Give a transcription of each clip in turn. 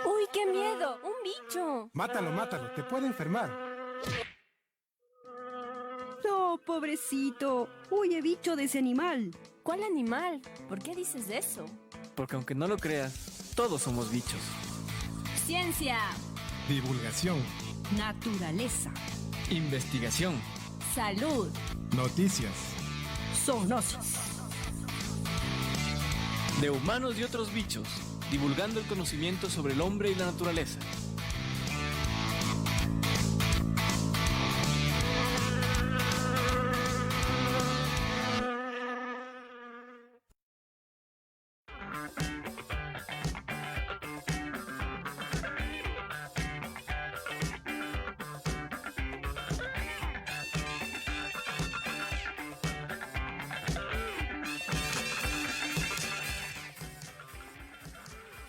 ¡Uy, qué miedo! ¡Un bicho! Mátalo, te puede enfermar. No, pobrecito. Huye, bicho de ese animal. ¿Cuál animal? ¿Por qué dices eso? Porque aunque no lo creas, todos somos bichos. Ciencia, Divulgación, Naturaleza. Investigación. salud. noticias. Zoonosis. De humanos y otros bichos, divulgando el conocimiento sobre el hombre y la naturaleza.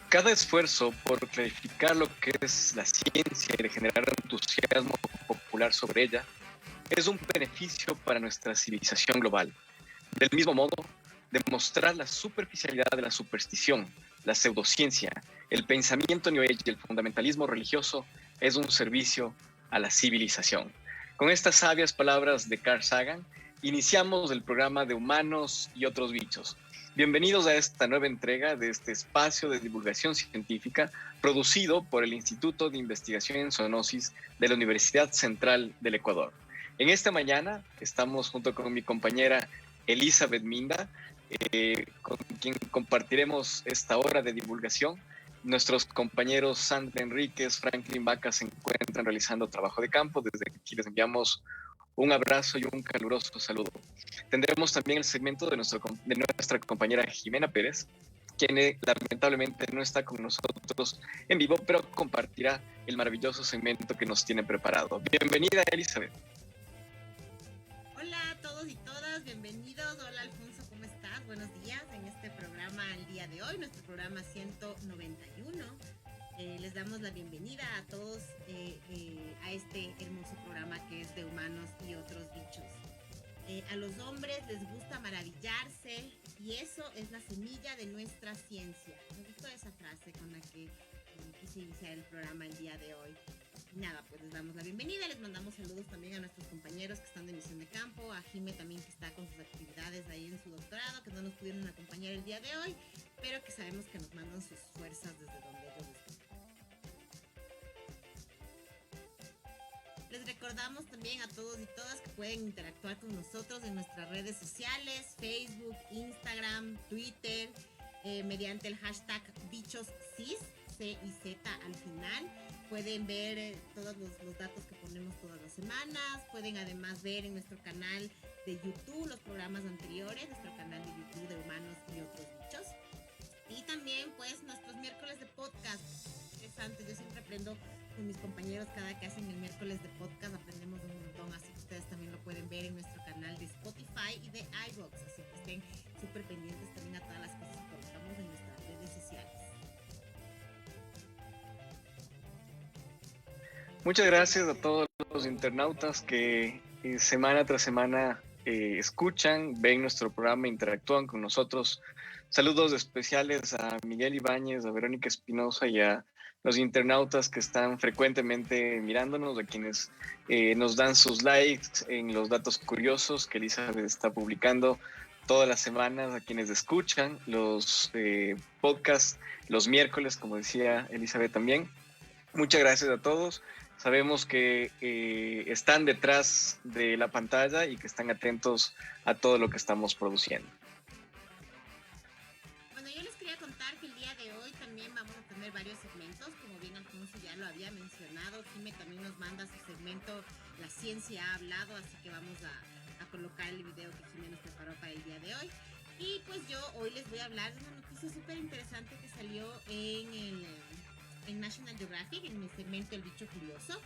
Cada esfuerzo por clarificar lo que es la ciencia y de generar entusiasmo popular sobre ella es un beneficio para nuestra civilización global. Del mismo modo, demostrar la superficialidad de la superstición, la pseudociencia, el pensamiento New Age y el fundamentalismo religioso es un servicio a la civilización. Con estas sabias palabras de Carl Sagan, iniciamos el programa de Humanos y otros bichos. Bienvenidos a esta nueva entrega de este espacio de divulgación científica producido por el Instituto de Investigación en Zoonosis de la Universidad Central del Ecuador. En esta mañana estamos junto con mi compañera Elizabeth Minda, con quien compartiremos esta hora de divulgación. Nuestros compañeros Sandra Enríquez, Franklin Vaca se encuentran realizando trabajo de campo, desde aquí les enviamos un abrazo y un caluroso saludo. Tendremos también el segmento de nuestra compañera Jimena Pérez, quien lamentablemente no está con nosotros en vivo, pero compartirá el maravilloso segmento que nos tiene preparado. Bienvenida, Elizabeth. Hola a todos y todas, bienvenidos. Hola Alfonso, ¿cómo estás? Buenos días en este programa el día de hoy, nuestro programa 191. Les damos la bienvenida a todos a este hermoso programa que es de humanos y otros bichos. A los hombres les gusta maravillarse y eso es la semilla de nuestra ciencia. Me gustó esa frase con la que quise iniciar el programa el día de hoy. Nada, pues les damos la bienvenida, les mandamos saludos también a nuestros compañeros que están de misión de campo, a Jime también que está con sus actividades ahí en su doctorado, que no nos pudieron acompañar el día de hoy, pero que sabemos que nos mandan sus fuerzas desde donde ellos están. Les recordamos también a todos y todas que pueden interactuar con nosotros en nuestras redes sociales, Facebook, Instagram, Twitter, mediante el hashtag bichoscis, C y Z al final. Pueden ver todos los datos que ponemos todas las semanas. Pueden además ver en nuestro canal de YouTube los programas anteriores, nuestro canal de YouTube de Humanos y otros bichos. Y también pues nuestros miércoles de podcast. Interesante, yo siempre aprendo con mis compañeros cada que hacen el miércoles de podcast, aprendemos un montón, así que ustedes también lo pueden ver en nuestro canal de Spotify y de iVoox, así que estén súper pendientes también a todas las cosas que colocamos en nuestras redes sociales. Muchas gracias a todos los internautas que semana tras semana escuchan, ven nuestro programa, interactúan con nosotros. Saludos especiales a Miguel Ibáñez, a Verónica Espinosa y a los internautas que están frecuentemente mirándonos, a quienes nos dan sus likes en los datos curiosos que Elizabeth está publicando todas las semanas, a quienes escuchan los podcasts los miércoles, como decía Elizabeth también. Muchas gracias a todos. Sabemos que están detrás de la pantalla y que están atentos a todo lo que estamos produciendo. Bueno, yo les quería contar que el día de hoy también vamos a tener varios segmentos, como bien Alfonso ya lo había mencionado. Jime también nos manda su segmento La Ciencia ha hablado, así que vamos a colocar el video que Jime nos preparó para el día de hoy. Y pues yo hoy les voy a hablar de una noticia súper interesante que salió en National Geographic, en mi segmento El Bicho Curioso,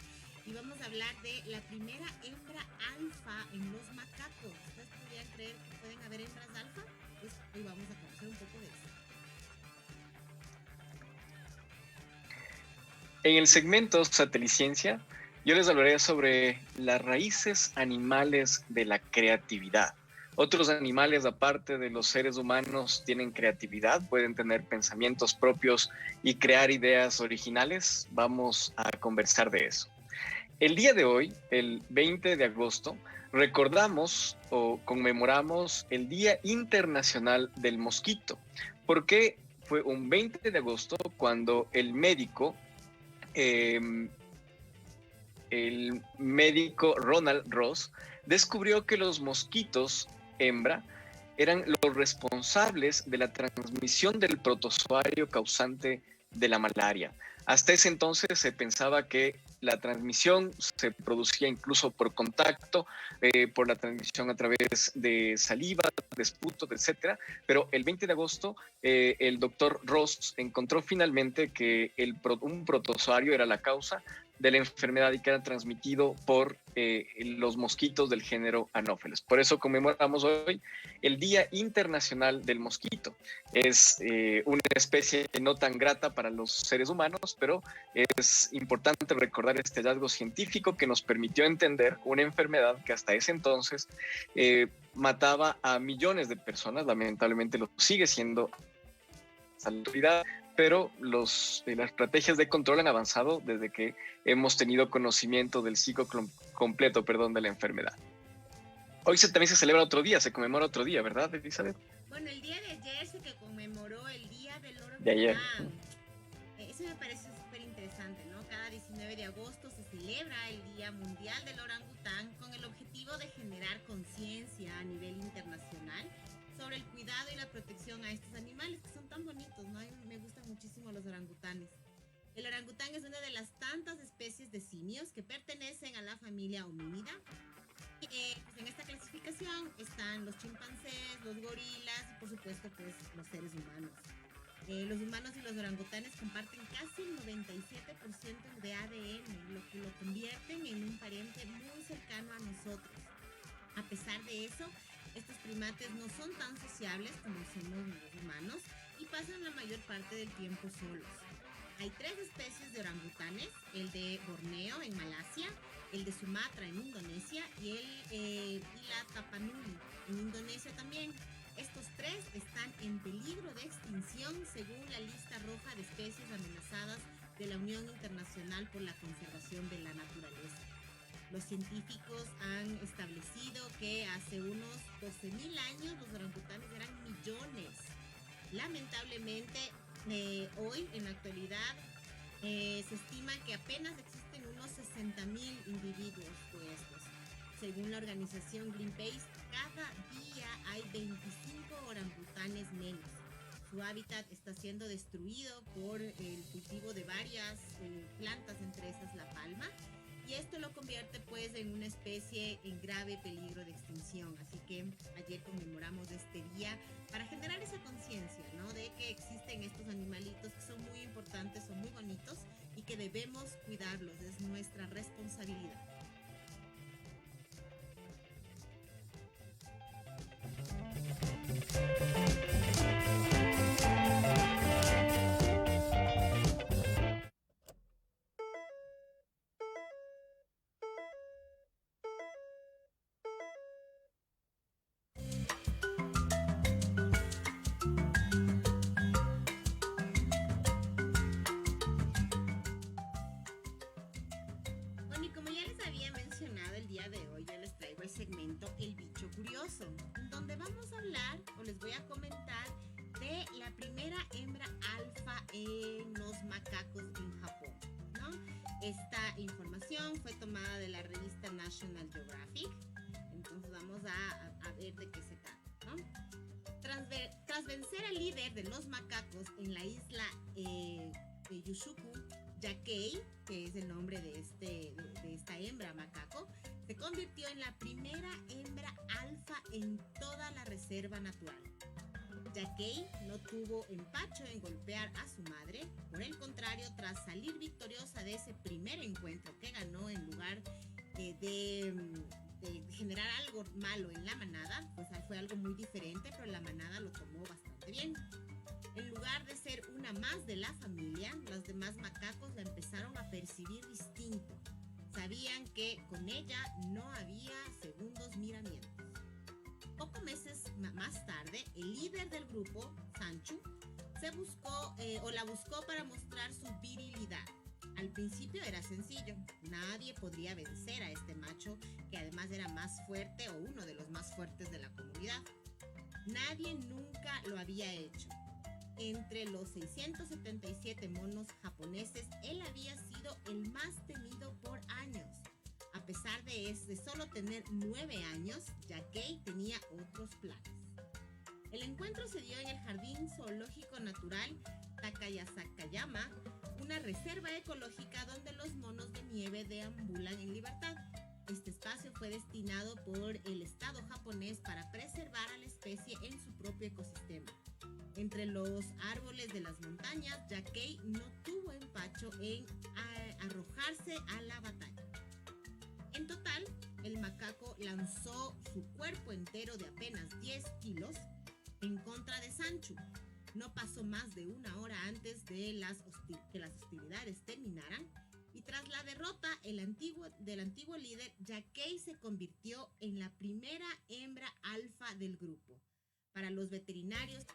y vamos a hablar de la primera hembra alfa en los macacos. ¿Ustedes podrían creer que pueden haber hembras alfa? Pues hoy vamos a conocer un poco de eso. En el segmento Sateliciencia, yo les hablaré sobre las raíces animales de la creatividad, Otros animales, aparte de los seres humanos, tienen creatividad, pueden tener pensamientos propios y crear ideas originales. Vamos a conversar de eso. El día de hoy, el 20 de agosto, recordamos o conmemoramos el Día Internacional del Mosquito. ¿Por qué fue un 20 de agosto cuando el médico Ronald Ross descubrió que los mosquitos hembra eran los responsables de la transmisión del protozoario causante de la malaria? Hasta ese entonces se pensaba que la transmisión se producía incluso por contacto, por la transmisión a través de saliva, de esputos, etcétera. Pero el 20 de agosto, el doctor Ross encontró finalmente que un protozoario era la causa de la enfermedad y que era transmitido por los mosquitos del género Anopheles. Por eso conmemoramos hoy el Día Internacional del Mosquito. Es una especie no tan grata para los seres humanos, pero es importante recordar este hallazgo científico que nos permitió entender una enfermedad que hasta ese entonces mataba a millones de personas. Lamentablemente lo sigue siendo hasta la actualidad, pero las estrategias de control han avanzado desde que hemos tenido conocimiento del ciclo completo de la enfermedad. Hoy también se celebra otro día, se conmemora otro día, ¿verdad, Elizabeth? Bueno, el día de ayer se que conmemoró el Día del Orangután. De ayer. Eso me parece súper interesante, ¿no? Cada 19 de agosto se celebra el Día Mundial del Orangután con el objetivo de generar conciencia a nivel internacional sobre el cuidado y la protección a estos animales que son tan bonitos, ¿no? A mí me gustan muchísimo los orangutanes. El orangután es una de las tantas especies de simios que pertenecen a la familia homínida. Pues en esta clasificación están los chimpancés, los gorilas y por supuesto pues los seres humanos. Los humanos y los orangutanes comparten casi el 97% de ADN, lo que lo convierten en un pariente muy cercano a nosotros. A pesar de eso, estos primates no son tan sociables como somos los humanos y pasan la mayor parte del tiempo solos. Hay 3 especies de orangutanes, el de Borneo en Malasia, el de Sumatra en Indonesia y la Tapanuli en Indonesia también. Estos 3 están en peligro de extinción según la lista roja de especies amenazadas de la Unión Internacional por la Conservación de la Naturaleza. Los científicos han establecido que hace unos 12.000 años los orangutanes eran millones. Lamentablemente, hoy, en la actualidad, se estima que apenas existen unos 60.000 individuos de estos. Según la organización Greenpeace, cada día hay 25 orangutanes menos. Su hábitat está siendo destruido por el cultivo de varias plantas, entre esas la palma, y esto lo convierte pues en una especie en grave peligro de extinción. Así que ayer conmemoramos este día para generar esa conciencia, ¿no? De que existen estos animalitos que son muy importantes, son muy bonitos y que debemos cuidarlos, es nuestra responsabilidad. Bueno, y como ya les había mencionado, el día de hoy yo les traigo el segmento El Bicho Curioso, donde vamos a hablar o les voy a comentar de la primera hembra alfa en los macacos en Japón, ¿no? Esta información fue tomada de la revista National Geographic, entonces vamos a ver de qué se trata, ¿no? Tras vencer al líder de los macacos en la isla de Yushuku, Yakkei, que es el nombre de esta hembra macaco, se convirtió en la primera hembra alfa en toda la reserva natural. Yakkei no tuvo empacho en golpear a su madre, por el contrario, tras salir victoriosa de ese primer encuentro que ganó en lugar de generar algo malo en la manada, pues fue algo muy diferente, pero la manada lo tomó bastante bien. En lugar de ser una más de la familia, los demás macacos la empezaron a percibir distinto. Sabían que con ella no había segundos miramientos. pocos meses más tarde, el líder del grupo, Sanchu, la buscó para mostrar su virilidad. Al principio era sencillo, nadie podría vencer a este macho que además era más fuerte o uno de los más fuertes de la comunidad. Nadie nunca lo había hecho. Entre los 677 monos japoneses, él había sido el más temido por años. A pesar de solo tener 9 años, Yakei tenía otros planes. El encuentro se dio en el Jardín Zoológico Natural Takayasakayama, una reserva ecológica donde los monos de nieve deambulan en libertad. Este espacio fue destinado por el Estado japonés para preservar a la especie en su propio ecosistema. Entre los árboles de las montañas, Yakei no tuvo empacho en arrojarse a la batalla. En total, el macaco lanzó su cuerpo entero de apenas 10 kilos en contra de Sanchu. No pasó más de una hora antes de que las hostilidades terminaran, y tras la derrota del antiguo líder, Yakei se convirtió en la primera hembra alfa del grupo. Para los veterinarios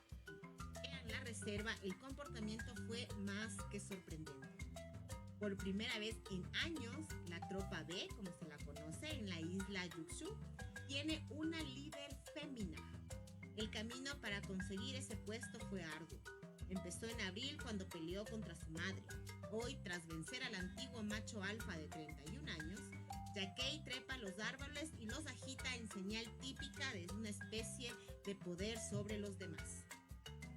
en la reserva, el comportamiento fue más que sorprendente. Por primera vez en años, la tropa B, como se la conoce en la isla Yukshu, tiene una líder fémina. El camino para conseguir ese puesto fue arduo. Empezó en abril cuando peleó contra su madre. Hoy, tras vencer al antiguo macho alfa de 31 años, Yakei trepa los árboles y los agita en señal típica de una especie de poder sobre los demás.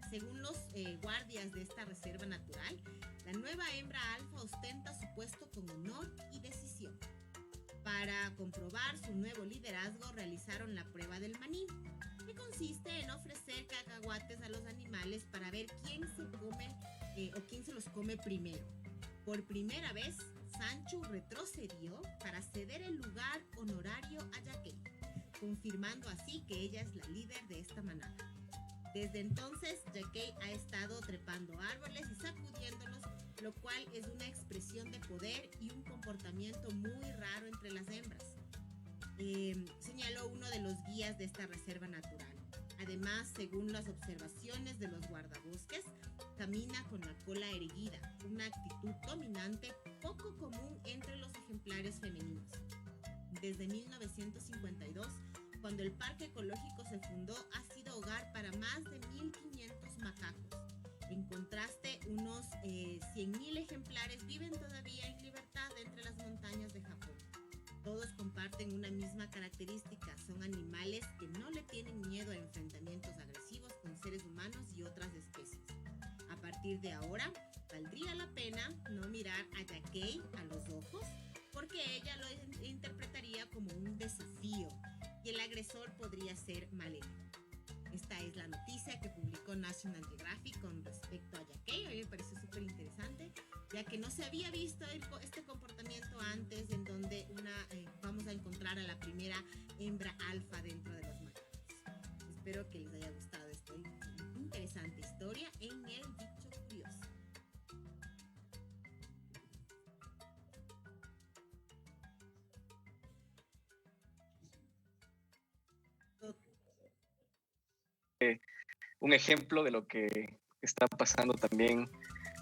Según los guardias de esta reserva natural, la nueva hembra alfa ostenta su puesto con honor y decisión. Para comprobar su nuevo liderazgo, realizaron la prueba del maní, que consiste en ofrecer cacahuates a los animales para ver quién se los come primero. Por primera vez, Sanchu retrocedió para ceder el lugar honorario a Yakei, confirmando así que ella es la líder de esta manada. Desde entonces, Yakei ha estado trepando árboles y sacudiéndolos, lo cual es una expresión de poder y un comportamiento muy raro entre las hembras, señaló uno de los guías de esta reserva natural. Además, según las observaciones de los guardabosques, camina con la cola erguida, una actitud dominante poco común entre los ejemplares femeninos. Desde 1952, cuando el parque ecológico se fundó, ha sido hogar para más de 1.500 macacos. En contraste, unos 100.000 ejemplares viven todavía en libertad entre las montañas de Japón. Todos comparten una misma característica: son animales que no le tienen miedo a enfrentamientos agresivos con seres humanos y otras especies. A partir de ahora, valdría la pena no mirar a Yakei a los ojos, porque ella lo interpretaría como un desafío y el agresor podría ser maléfico. Esta es la noticia que publicó National Geographic con respecto a Yakei. A mí me pareció súper interesante, ya que no se había visto este comportamiento antes, en donde vamos a encontrar a la primera hembra alfa dentro de los macacos. Espero que les haya gustado esta interesante historia en el Bicho Curioso. Un ejemplo de lo que está pasando también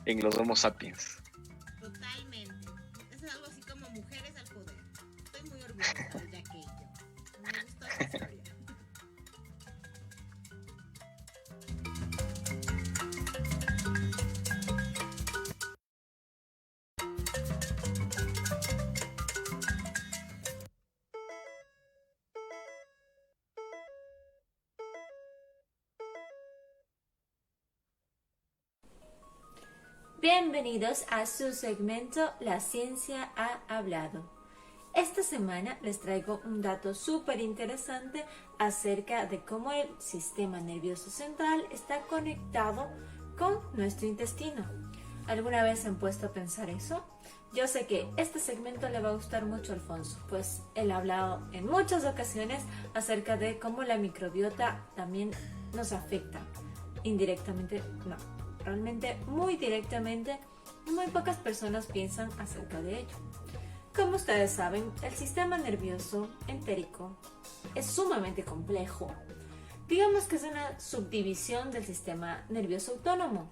en los Homo sapiens. Totalmente. Es algo así como mujeres al poder. Estoy muy orgullosa de Yakei. Me gustó esta historia. Bienvenidos a su segmento La Ciencia ha Hablado. Esta semana les traigo un dato súper interesante acerca de cómo el sistema nervioso central está conectado con nuestro intestino. ¿Alguna vez se han puesto a pensar eso? Yo sé que este segmento le va a gustar mucho a Alfonso, pues él ha hablado en muchas ocasiones acerca de cómo la microbiota también nos afecta. Indirectamente, no. Realmente muy directamente, muy pocas personas piensan acerca de ello. Como ustedes saben, el sistema nervioso entérico es sumamente complejo, Digamos que es una subdivisión del sistema nervioso autónomo.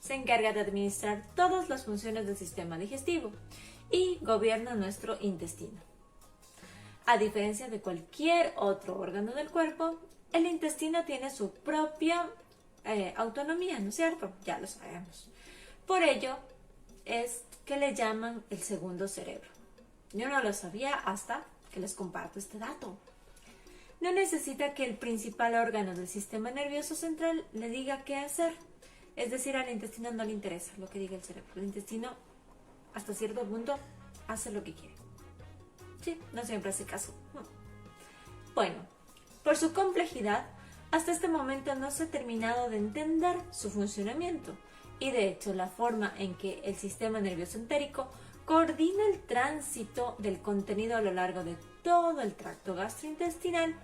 Se encarga de administrar todas las funciones del sistema digestivo y gobierna nuestro intestino. A diferencia de cualquier otro órgano del cuerpo, el intestino tiene su propia autonomía, ¿no es cierto? Ya lo sabemos. Por ello es que le llaman el segundo cerebro. Yo no lo sabía hasta que les comparto este dato. No necesita que el principal órgano del sistema nervioso central le diga qué hacer. Es decir, al intestino no le interesa lo que diga el cerebro. El intestino, hasta cierto punto, hace lo que quiere. Sí, no siempre hace caso. Bueno, por su complejidad, hasta este momento no se ha terminado de entender su funcionamiento. Y de hecho, la forma en que el sistema nervioso entérico coordina el tránsito del contenido a lo largo de todo el tracto gastrointestinal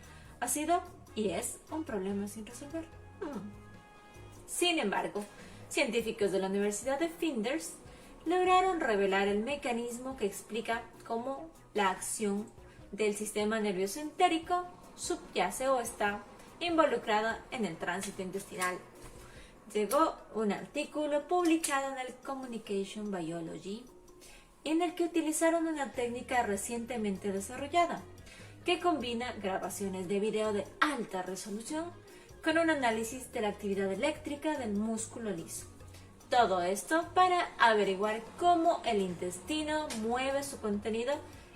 ha sido y es un problema sin resolver. Sin embargo, científicos de la Universidad de Flinders lograron revelar el mecanismo que explica cómo la acción del sistema nervioso entérico subyace o está involucrada en el tránsito intestinal. Llegó un artículo publicado en el Communication Biology en el que utilizaron una técnica recientemente desarrollada que combina grabaciones de video de alta resolución con un análisis de la actividad eléctrica del músculo liso. Todo esto para averiguar cómo el intestino mueve su contenido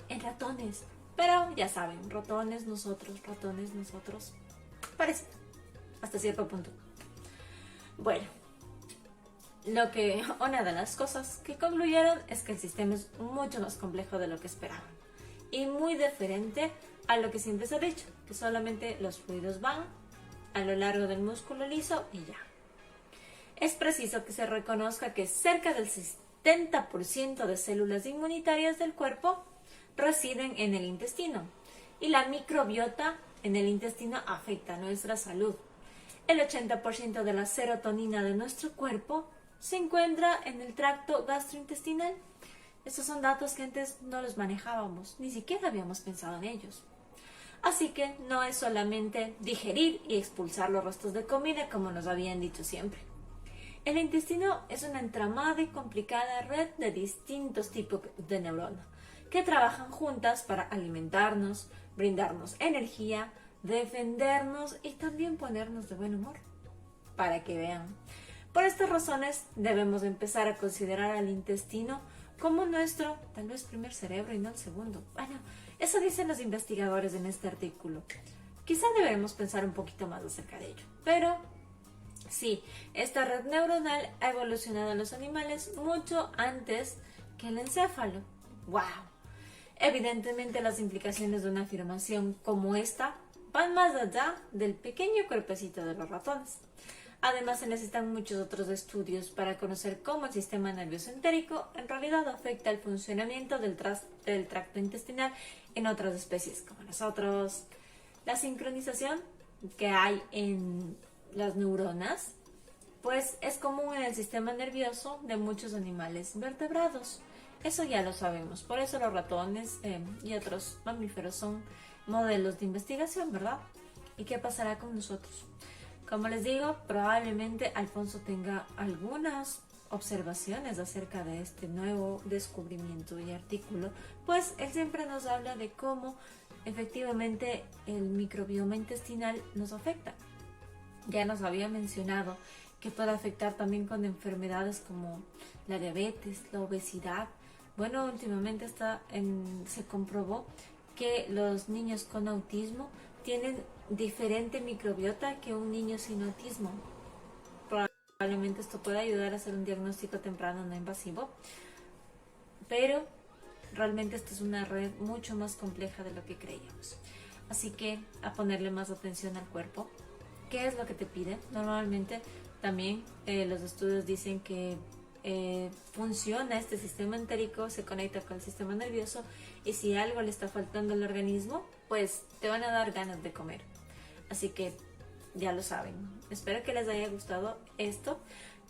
en ratones. Pero ya saben, ratones nosotros, parece, hasta cierto punto. Bueno, una de las cosas que concluyeron es que el sistema es mucho más complejo de lo que esperaban y muy diferente a lo que siempre se ha dicho, que solamente los fluidos van a lo largo del músculo liso y ya. Es preciso que se reconozca que cerca del 70% de células inmunitarias del cuerpo residen en el intestino y la microbiota en el intestino afecta a nuestra salud. El 80% de la serotonina de nuestro cuerpo se encuentra en el tracto gastrointestinal. Estos son datos que antes no los manejábamos, ni siquiera habíamos pensado en ellos. Así que no es solamente digerir y expulsar los restos de comida como nos habían dicho siempre. El intestino es una entramada y complicada red de distintos tipos de neuronas que trabajan juntas para alimentarnos, brindarnos energía, defendernos y también ponernos de buen humor. Para que vean. Por estas razones debemos empezar a considerar al intestino como nuestro, tal vez primer cerebro y no el segundo. Bueno, eso dicen los investigadores en este artículo. Quizá debemos pensar un poquito más acerca de ello. Pero sí, esta red neuronal ha evolucionado en los animales mucho antes que el encéfalo. ¡Wow! Evidentemente las implicaciones de una afirmación como esta van más allá del pequeño cuerpecito de los ratones. Además, se necesitan muchos otros estudios para conocer cómo el sistema nervioso entérico en realidad afecta el funcionamiento del tracto intestinal en otras especies como nosotros. La sincronización que hay en las neuronas pues es común en el sistema nervioso de muchos animales vertebrados. Eso ya lo sabemos, por eso los ratones y otros mamíferos son modelos de investigación, ¿verdad? ¿Y qué pasará con nosotros? Como les digo, probablemente Alfonso tenga algunas observaciones acerca de este nuevo descubrimiento y artículo, pues él siempre nos habla de cómo efectivamente el microbioma intestinal nos afecta. Ya nos había mencionado que puede afectar también con enfermedades como la diabetes, la obesidad. Bueno, últimamente se comprobó que los niños con autismo tienen diferente microbiota que un niño sin autismo. Probablemente esto pueda ayudar a hacer un diagnóstico temprano no invasivo, pero realmente esta es una red mucho más compleja de lo que creíamos. Así que a ponerle más atención al cuerpo. ¿Qué es lo que te pide? Normalmente también los estudios dicen que funciona este sistema entérico, se conecta con el sistema nervioso y si algo le está faltando al organismo, pues te van a dar ganas de comer. Así que ya lo saben. Espero que les haya gustado esto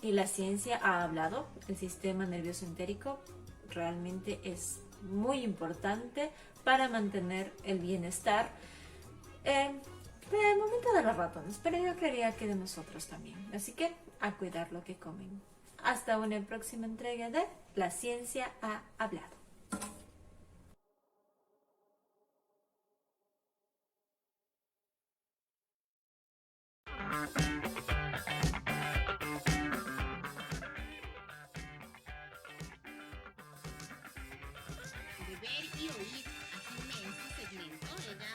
y la ciencia ha hablado. El sistema nervioso entérico realmente es muy importante para mantener el bienestar del momento de los ratones, pero yo creería que de nosotros también. Así que a cuidar lo que comen. Hasta una próxima entrega de La Ciencia ha Hablado. De ver y oír aquí en su segmento. Ella,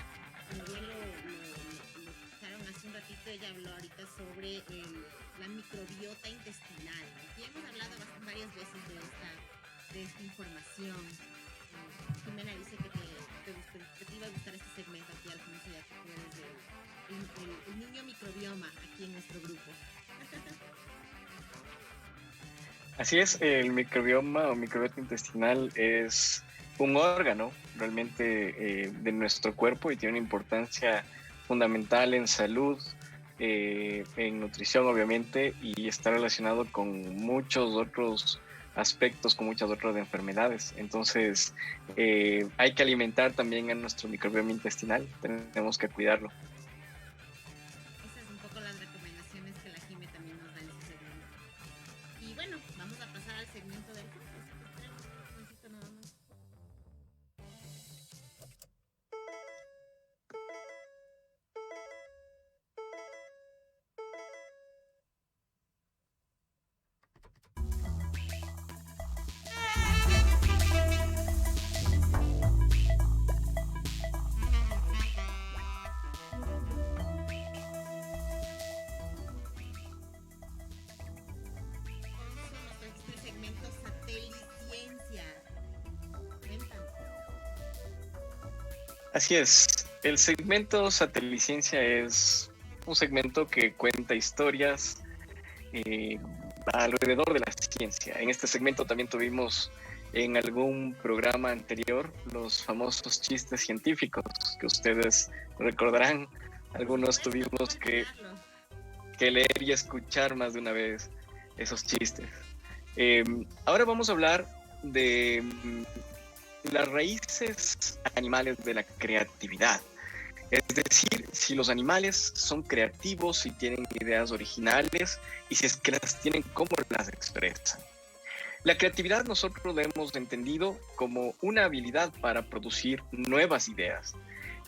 como bien lo escucharon hace un ratito, ella habló ahorita sobre la microbiota intestinal. Aquí hemos hablado varias veces de esta información. Jimena dice que te iba a gustar este segmento aquí, Alfonso, ya que tú eres el niño microbioma aquí en nuestro grupo. Así es, el microbioma o microbiota intestinal es un órgano realmente de nuestro cuerpo y tiene una importancia fundamental en salud, en nutrición obviamente, y está relacionado con muchos otros aspectos, con muchas otras enfermedades. Entonces hay que alimentar también a nuestro microbioma intestinal, tenemos que cuidarlo. Esas son un poco las recomendaciones que la Jime también nos da en su segmento. Y bueno, vamos a pasar al segmento del un momentito nada más. Este segmento Sateliciencia. Cuéntanos. Así es, el segmento Sateliciencia es un segmento que cuenta historias alrededor de la ciencia. En este segmento también tuvimos en algún programa anterior los famosos chistes científicos que ustedes recordarán. Algunos tuvimos que leer y escuchar más de una vez esos chistes. Ahora vamos a hablar de las raíces animales de la creatividad. Es decir, si los animales son creativos, si tienen ideas originales y si es que las tienen, cómo las expresan. La creatividad nosotros la hemos entendido como una habilidad para producir nuevas ideas.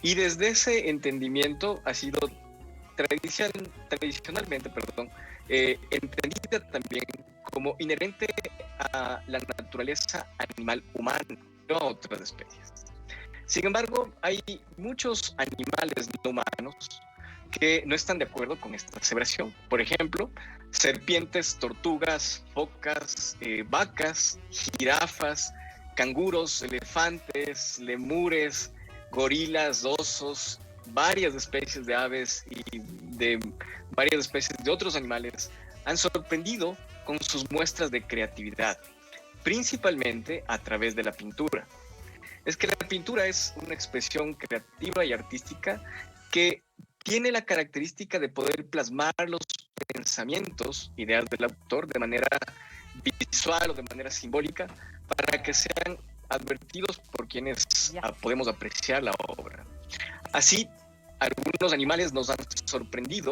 Y desde ese entendimiento ha sido tradicionalmente entendida también como inherente a la naturaleza animal humana, no a otras especies. Sin embargo, hay muchos animales no humanos que no están de acuerdo con esta aseveración. Por ejemplo, serpientes, tortugas, focas, vacas, jirafas, canguros, elefantes, lemures, gorilas, osos, varias especies de aves y de varias especies de otros animales han sorprendido con sus muestras de creatividad, principalmente a través de la pintura. Es que la pintura es una expresión creativa y artística que tiene la característica de poder plasmar los pensamientos, ideas del autor de manera visual o de manera simbólica para que sean advertidos por quienes podemos apreciar la obra. Así, algunos animales nos han sorprendido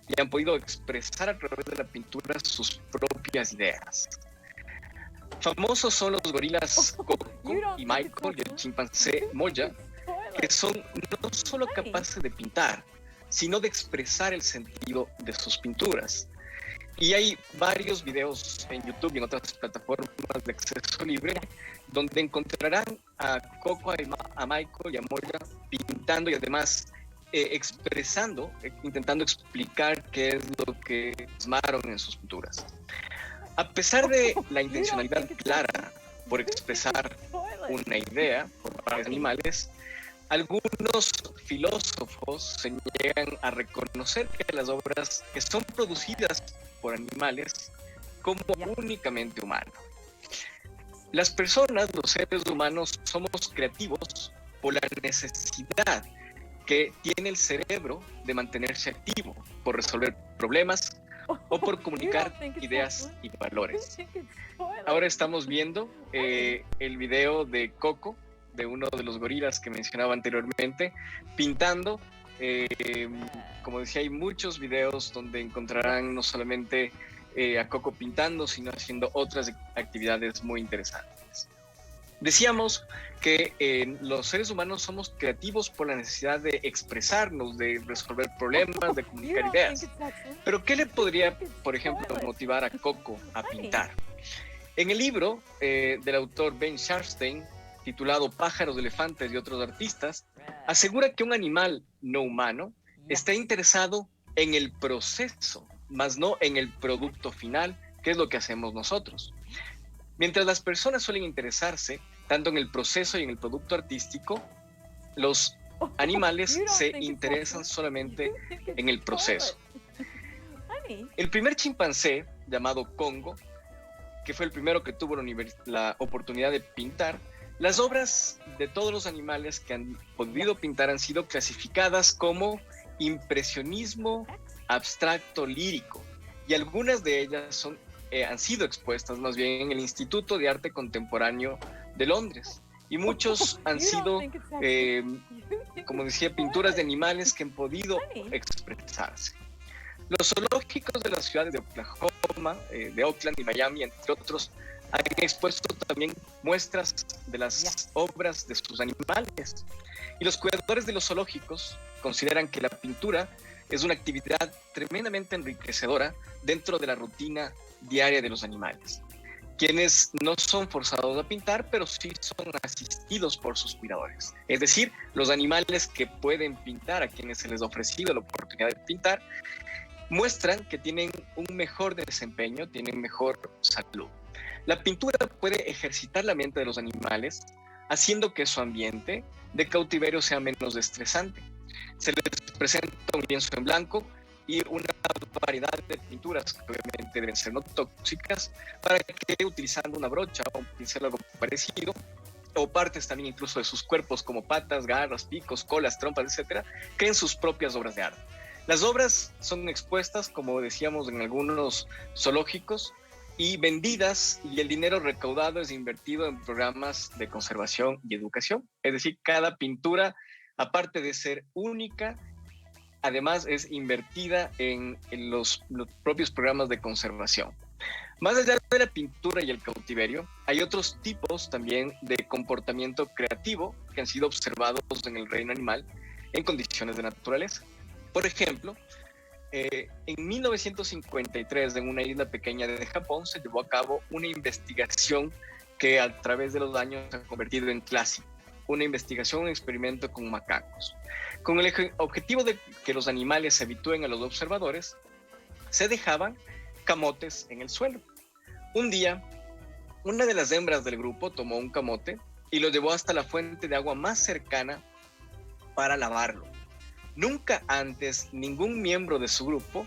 y han podido expresar a través de la pintura sus propias ideas. Famosos son los gorilas Coco y Michael y el chimpancé Moya, que son no solo capaces de pintar, sino de expresar el sentido de sus pinturas. Y hay varios videos en YouTube y en otras plataformas de acceso libre donde encontrarán a Coco, a Michael y a Moya pintando y además expresando, intentando explicar qué es lo que plasmaron en sus pinturas. A pesar de la intencionalidad clara por expresar una idea por varios animales, algunos filósofos se niegan a reconocer que las obras que son producidas por animales como únicamente humanos. Las personas, los seres humanos, somos creativos por la necesidad que tiene el cerebro de mantenerse activo, por resolver problemas o por comunicar ideas y valores. Ahora estamos viendo el video de Coco, de uno de los gorilas que mencionaba anteriormente, pintando Como decía, hay muchos videos donde encontrarán no solamente a Coco pintando, sino haciendo otras actividades muy interesantes. Decíamos que los seres humanos somos creativos por la necesidad de expresarnos, de resolver problemas, de comunicar ideas. Pero ¿qué le podría, por ejemplo, motivar a Coco a pintar? En el libro del autor Ben Sharfstein, titulado Pájaros, elefantes y otros artistas, asegura que un animal no humano está interesado en el proceso, más no en el producto final, que es lo que hacemos nosotros. Mientras las personas suelen interesarse tanto en el proceso y en el producto artístico, los animales se interesan solamente en el proceso. El primer chimpancé, llamado Congo, que fue el primero que tuvo la oportunidad de pintar, las obras de todos los animales que han podido pintar han sido clasificadas como impresionismo abstracto lírico, y algunas de ellas han sido expuestas más bien en el Instituto de Arte Contemporáneo de Londres, y muchos han sido, como decía, pinturas de animales que han podido expresarse. Los zoológicos de las ciudades de Oklahoma, de Oakland y Miami, entre otros, han expuesto también muestras de las obras de sus animales. Y los cuidadores de los zoológicos consideran que la pintura es una actividad tremendamente enriquecedora dentro de la rutina diaria de los animales, quienes no son forzados a pintar, pero sí son asistidos por sus cuidadores. Es decir, los animales que pueden pintar, a quienes se les ha ofrecido la oportunidad de pintar, muestran que tienen un mejor desempeño, tienen mejor salud. La pintura puede ejercitar la mente de los animales, haciendo que su ambiente de cautiverio sea menos estresante. Se les presenta un lienzo en blanco y una variedad de pinturas que obviamente deben ser no tóxicas, para que utilizando una brocha o un pincel algo parecido, o partes también incluso de sus cuerpos como patas, garras, picos, colas, trompas, etcétera, creen sus propias obras de arte. Las obras son expuestas, como decíamos, en algunos zoológicos y vendidas, y el dinero recaudado es invertido en programas de conservación y educación. Es decir, cada pintura, aparte de ser única, además es invertida en los propios programas de conservación. Más allá de la pintura y el cautiverio, hay otros tipos también de comportamiento creativo que han sido observados en el reino animal en condiciones de naturaleza. Por ejemplo, en 1953, en una isla pequeña de Japón, se llevó a cabo una investigación que a través de los años se ha convertido en clásico. Una investigación, un experimento con macacos. Con el objetivo de que los animales se habitúen a los observadores, se dejaban camotes en el suelo. Un día, una de las hembras del grupo tomó un camote y lo llevó hasta la fuente de agua más cercana para lavarlo. Nunca antes ningún miembro de su grupo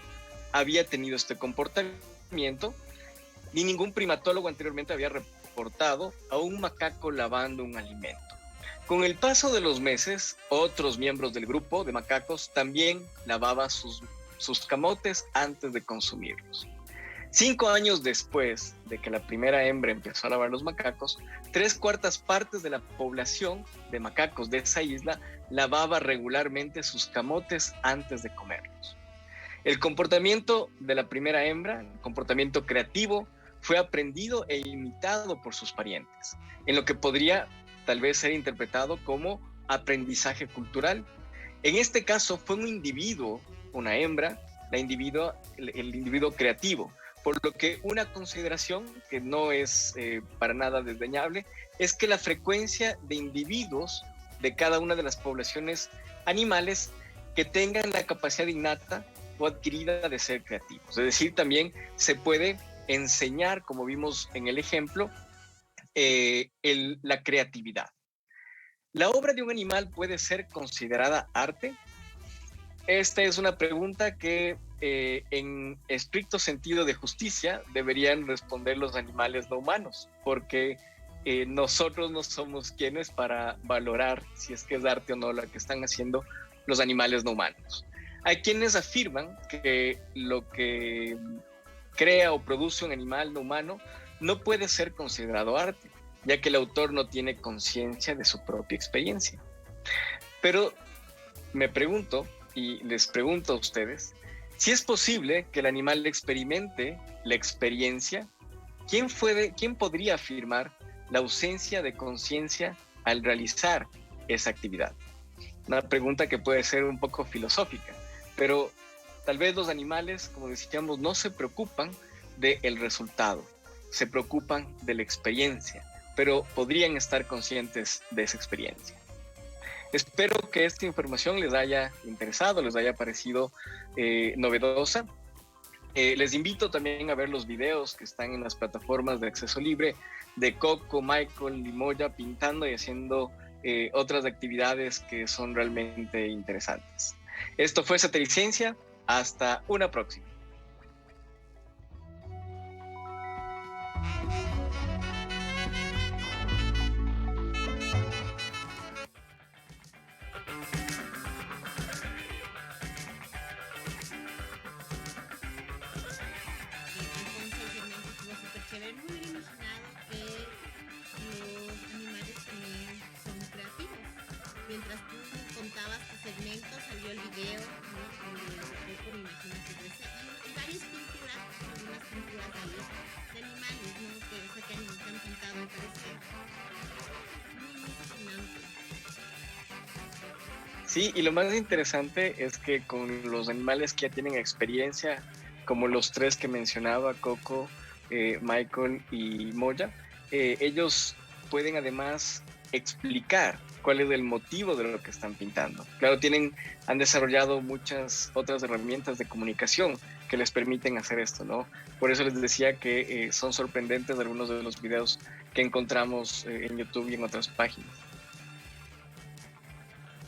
había tenido este comportamiento, ni ningún primatólogo anteriormente había reportado a un macaco lavando un alimento. Con el paso de los meses, otros miembros del grupo de macacos también lavaban sus camotes antes de consumirlos. 5 años después de que la primera hembra empezó a lavar los macacos, 3/4 partes de la población de macacos de esa isla lavaba regularmente sus camotes antes de comerlos. El comportamiento de la primera hembra, el comportamiento creativo, fue aprendido e imitado por sus parientes, en lo que podría tal vez ser interpretado como aprendizaje cultural. En este caso fue un individuo, una hembra, el individuo creativo, por lo que una consideración que no es para nada desdeñable es que la frecuencia de individuos de cada una de las poblaciones animales que tengan la capacidad innata o adquirida de ser creativos. Es decir, también se puede enseñar, como vimos en el ejemplo, la creatividad. ¿La obra de un animal puede ser considerada arte? Esta es una pregunta que en estricto sentido de justicia deberían responder los animales no humanos, porque nosotros no somos quienes para valorar si es que es arte o no lo que están haciendo los animales no humanos. Hay quienes afirman que lo que crea o produce un animal no humano no puede ser considerado arte, ya que el autor no tiene conciencia de su propia experiencia. Pero me pregunto, y les pregunto a ustedes, si es posible que el animal experimente la experiencia, ¿quién podría afirmar la ausencia de conciencia al realizar esa actividad? Una pregunta que puede ser un poco filosófica, pero tal vez los animales, como decíamos, no se preocupan del resultado, se preocupan de la experiencia, pero podrían estar conscientes de esa experiencia. Espero que esta información les haya interesado, les haya parecido novedosa. Les invito también a ver los videos que están en las plataformas de acceso libre de Coco, Michael y Moya pintando y haciendo otras actividades que son realmente interesantes. Esto fue Satericiencia. Hasta una próxima. Mientras tú contabas tu segmento, salió el video, ¿no? Me imagino que y varias pinturas, algunas pinturas ahí de animales, ¿no? Que han pintado, me parece muy fascinante. Sí, y lo más interesante es que con los animales que ya tienen experiencia, como los tres que mencionaba, Coco, Michael y Moya, ellos pueden además explicar cuál es el motivo de lo que están pintando. Claro, han desarrollado muchas otras herramientas de comunicación que les permiten hacer esto, ¿no? Por eso les decía que son sorprendentes algunos de los videos que encontramos en YouTube y en otras páginas.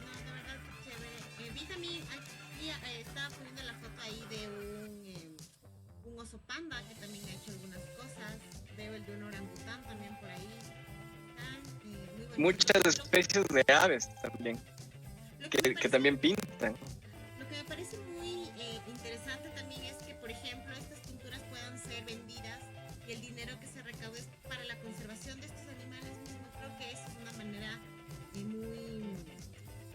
No, de verdad, chévere. Vi también, estaba poniendo la foto ahí de un oso panda que también ha hecho algunas cosas. Veo el de un orangután también por ahí. Muchas especies de aves también, que también pintan. Lo que me parece muy interesante también es que, por ejemplo, estas pinturas puedan ser vendidas y el dinero que se recaude es para la conservación de estos animales mismos. Creo que esa es una manera muy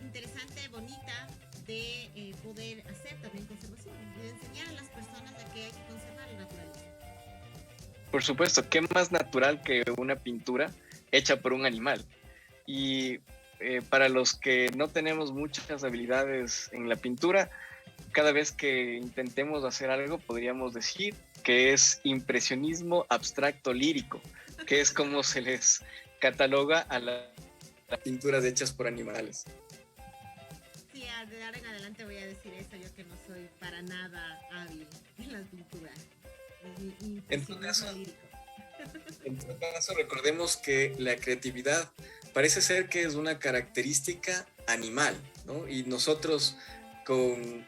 interesante, bonita de poder hacer también conservación, de enseñar a las personas de que hay que conservar la naturaleza. Por supuesto, ¿qué más natural que una pintura hecha por un animal? Y para los que no tenemos muchas habilidades en la pintura, cada vez que intentemos hacer algo podríamos decir que es impresionismo abstracto lírico, que es como se les cataloga a las pinturas hechas por animales. Sí, de ahora en adelante voy a decir eso, yo que no soy para nada hábil en las pinturas. En todo caso, recordemos que la creatividad parece ser que es una característica animal, ¿no? Y nosotros, con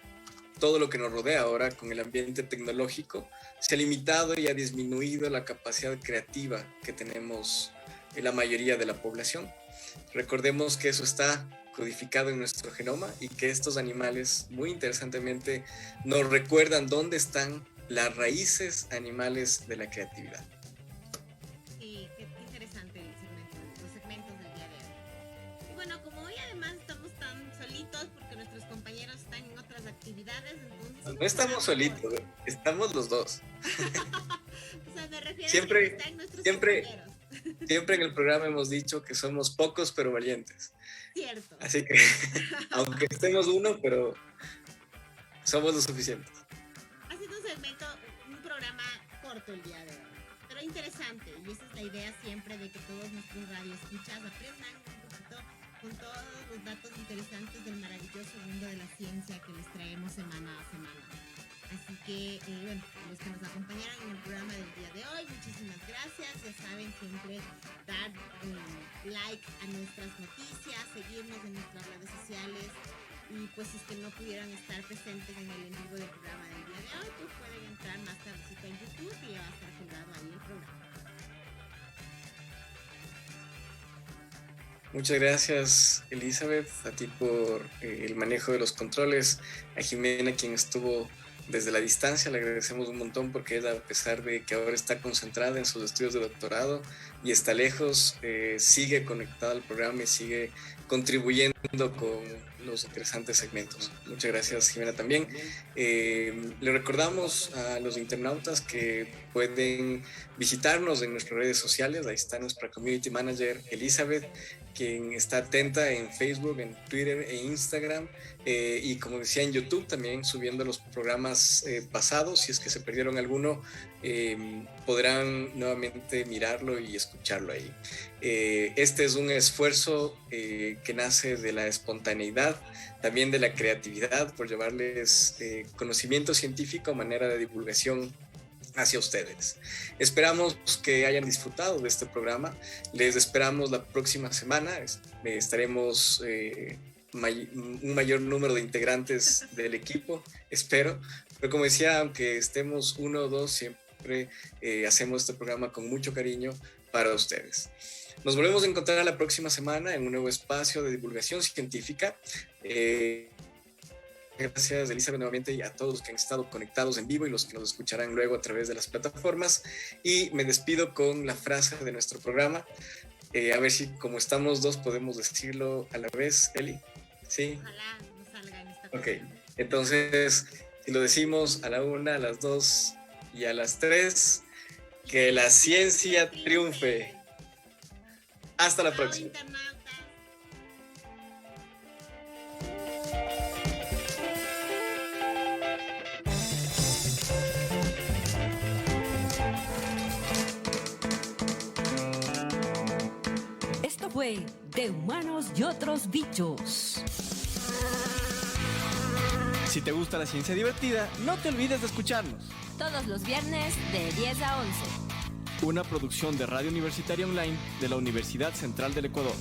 todo lo que nos rodea ahora, con el ambiente tecnológico, se ha limitado y ha disminuido la capacidad creativa que tenemos en la mayoría de la población. Recordemos que eso está codificado en nuestro genoma y que estos animales, muy interesantemente, nos recuerdan dónde están las raíces animales de la creatividad. Sí, qué interesante los segmentos del día de hoy. Y bueno, como hoy además estamos tan solitos porque nuestros compañeros están en otras actividades, entonces... No estamos solitos, estamos los dos. O sea, me refiero siempre, a que están nuestros compañeros. Siempre en el programa hemos dicho que somos pocos pero valientes. Cierto. Así que, aunque estemos uno, pero somos lo suficientes. Ha sido un programa corto el día de hoy, pero interesante. Y esa es la idea siempre, de que todos nuestros radioescuchas aprendan un poquito con todos los datos interesantes del maravilloso mundo de la ciencia que les traemos semana a semana. Así que, bueno, los que nos acompañaron en el programa del día de hoy, muchísimas gracias. Ya saben, siempre dar like a nuestras noticias, seguirnos en nuestras redes sociales. Y pues si es que no pudieran estar presentes en el en vivo del programa del día de hoy, pues pueden entrar más tardecito en YouTube y ya va a estar colgado ahí el programa. Muchas gracias, Elizabeth, a ti por el manejo de los controles, a Jimena, quien estuvo desde la distancia. Le agradecemos un montón porque ella, a pesar de que ahora está concentrada en sus estudios de doctorado y está lejos, sigue conectada al programa y sigue contribuyendo con los interesantes segmentos. Muchas gracias, Jimena, también. Le recordamos a los internautas que pueden visitarnos en nuestras redes sociales. Ahí está nuestra community manager, Elizabeth, quien está atenta en Facebook, en Twitter e Instagram, y como decía, en YouTube también, subiendo los programas pasados. Si es que se perdieron alguno, podrán nuevamente mirarlo y escucharlo ahí. Este es un esfuerzo que nace de la espontaneidad, también de la creatividad, por llevarles conocimiento científico a manera de divulgación hacia ustedes. Esperamos que hayan disfrutado de este programa. Les esperamos la próxima semana. Estaremos un mayor número de integrantes del equipo, espero. Pero como decía, aunque estemos uno o dos, siempre hacemos este programa con mucho cariño para ustedes. Nos volvemos a encontrar la próxima semana en un nuevo espacio de divulgación científica. Gracias, Elizabeth, nuevamente, y a todos los que han estado conectados en vivo y los que nos escucharán luego a través de las plataformas. Y me despido con la frase de nuestro programa. A ver si, como estamos dos, podemos decirlo a la vez, Eli. ¿Sí? Ojalá no salga en esta Ok, entonces, si lo decimos a la 1, a las 2 y a las 3, que la ciencia triunfe. Hasta la próxima. Esto fue De Humanos y Otros Bichos. Si te gusta la ciencia divertida, no te olvides de escucharnos. Todos los viernes de 10 a 11. Una producción de Radio Universitaria Online de la Universidad Central del Ecuador.